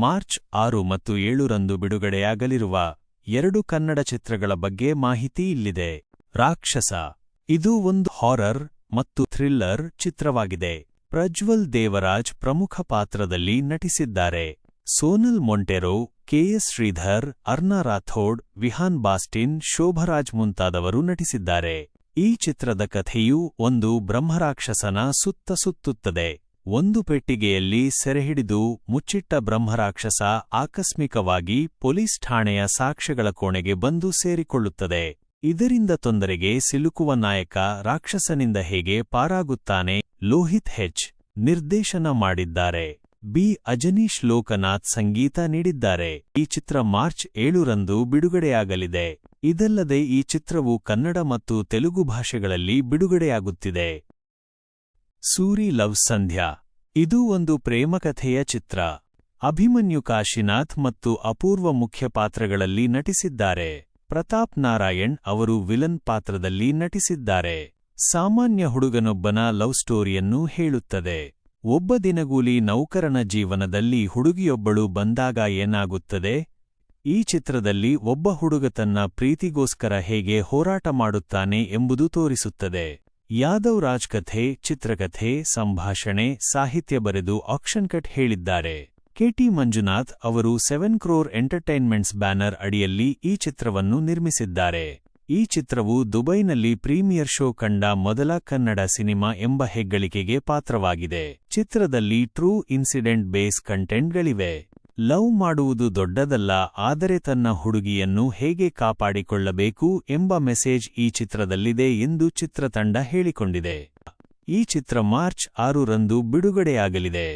March 6 ಮತ್ತು 7 ರಂದು ಬಿಡುಗಡೆಯಾಗಲಿರುವ 2 ಕನ್ನಡ ಚಿತ್ರಗಳ ಬಗ್ಗೆ ಮಾಹಿತಿ ಇಲ್ಲಿದೆ. ರಾಕ್ಷಸ ಇದು ಒಂದು ಹಾರರ್ ಮತ್ತು ಥ್ರಿಲ್ಲರ್ ಚಿತ್ರವಾಗಿದೆ. ಪ್ರಜ್ವಲ್ ದೇವರಾಜ್ ಪ್ರಮುಖ ಪಾತ್ರದಲ್ಲಿ ನಟಿಸಿದ್ದಾರೆ. ಸೋನಲ್ ಮೊಂಟೆರೊ, ಕೆಎಸ್ ಶ್ರೀಧರ್, ಅರ್ನಾ ರಾಥೋಡ್, ವಿಹಾನ್ ಬಾಸ್ಟಿನ್, ಶೋಭರಾಜ್ ಮುಂತಾದವರು ನಟಿಸಿದ್ದಾರೆ. ಈ ಚಿತ್ರದ ಕಥೆಯು ಒಂದು ಬ್ರಹ್ಮರಾಕ್ಷಸನ ಸುತ್ತ ಸುತ್ತುತ್ತದೆ. ಒಂದು ಪೆಟ್ಟಿಗೆಯಲ್ಲಿ ಸೆರೆಹಿಡಿದು ಮುಚ್ಚಿಟ್ಟ ಬ್ರಹ್ಮರಾಕ್ಷಸ ಆಕಸ್ಮಿಕವಾಗಿ ಪೊಲೀಸ್ ಠಾಣೆಯ ಸಾಕ್ಷ್ಯಗಳ ಕೋಣೆಗೆ ಬಂದು ಸೇರಿಕೊಳ್ಳುತ್ತದೆ. ಇದರಿಂದ ತೊಂದರೆಗೆ ಸಿಲುಕುವ ನಾಯಕ ರಾಕ್ಷಸನಿಂದ ಹೇಗೆ ಪಾರಾಗುತ್ತಾನೆ. ಲೋಹಿತ್ ಹೆಚ್ ನಿರ್ದೇಶನ ಮಾಡಿದ್ದಾರೆ. ಬಿ. ಅಜನೀಶ್ ಲೋಕನಾಥ್ ಸಂಗೀತ ನೀಡಿದ್ದಾರೆ. ಈ ಚಿತ್ರ ಮಾರ್ಚ್ 7 ರಂದು ಬಿಡುಗಡೆಯಾಗಲಿದೆ. ಇದಲ್ಲದೆ ಈ ಚಿತ್ರವು ಕನ್ನಡ ಮತ್ತು ತೆಲುಗು ಭಾಷೆಗಳಲ್ಲಿ ಬಿಡುಗಡೆಯಾಗುತ್ತಿದೆ. ಸೂರಿ ಲವ್ ಸಂಧ್ಯಾ ಇದು ಒಂದು ಪ್ರೇಮಕಥೆಯ ಚಿತ್ರ. ಅಭಿಮನ್ಯು ಕಾಶಿನಾಥ್ ಮತ್ತು ಅಪೂರ್ವ ಮುಖ್ಯ ಪಾತ್ರಗಳಲ್ಲಿ ನಟಿಸಿದ್ದಾರೆ. ಪ್ರತಾಪ್ ನಾರಾಯಣ್ ಅವರು ವಿಲನ್ ಪಾತ್ರದಲ್ಲಿ ನಟಿಸಿದ್ದಾರೆ. ಸಾಮಾನ್ಯ ಹುಡುಗನೊಬ್ಬನ ಲವ್ ಸ್ಟೋರಿಯನ್ನು ಹೇಳುತ್ತದೆ. ಒಬ್ಬ ದಿನಗೂಲಿ ನೌಕರನ ಜೀವನದಲ್ಲಿ ಹುಡುಗಿಯೊಬ್ಬಳು ಬಂದಾಗ ಏನಾಗುತ್ತದೆ. ಈ ಚಿತ್ರದಲ್ಲಿ ಒಬ್ಬ ಹುಡುಗ ತನ್ನ ಪ್ರೀತಿಗೋಸ್ಕರ ಹೇಗೆ ಹೋರಾಟ ಮಾಡುತ್ತಾನೆ ಎಂಬುದು ತೋರಿಸುತ್ತದೆ. ಯಾದವ್ ರಾಜ್ ಕಥೆ, ಚಿತ್ರಕಥೆ, ಸಂಭಾಷಣೆ, ಸಾಹಿತ್ಯ ಬರೆದು ಆಕ್ಷನ್ ಕಟ್ ಹೇಳಿದ್ದಾರೆ. ಕೆಟಿ ಮಂಜುನಾಥ್ ಅವರು 7 ಕ್ರೋರ್ ಎಂಟರ್ಟೈನ್ಮೆಂಟ್ಸ್ ಬ್ಯಾನರ್ ಅಡಿಯಲ್ಲಿ ಈ ಚಿತ್ರವನ್ನು ನಿರ್ಮಿಸಿದ್ದಾರೆ. ಈ ಚಿತ್ರವು ದುಬೈನಲ್ಲಿ ಪ್ರೀಮಿಯರ್ ಶೋ ಕಂಡ ಮೊದಲ ಕನ್ನಡ ಸಿನಿಮಾ ಎಂಬ ಹೆಗ್ಗಳಿಕೆಗೆ ಪಾತ್ರವಾಗಿದೆ. ಚಿತ್ರದಲ್ಲಿ ಟ್ರೂ ಇನ್ಸಿಡೆಂಟ್ ಬೇಸ್ ಕಂಟೆಂಟ್ಗಳಿವೆ. ಲವ್ ಮಾಡುವುದು ದೊಡ್ಡದಲ್ಲ, ಆದರೆ ತನ್ನ ಹುಡುಗಿಯನ್ನು ಹೇಗೆ ಕಾಪಾಡಿಕೊಳ್ಳಬೇಕು ಎಂಬ ಮೆಸೇಜ್ ಈ ಚಿತ್ರದಲ್ಲಿದೆ ಎಂದು ಚಿತ್ರತಂಡ ಹೇಳಿಕೊಂಡಿದೆ. ಈ ಚಿತ್ರ ಮಾರ್ಚ್ 6 ರಂದು ಬಿಡುಗಡೆಯಾಗಲಿದೆ.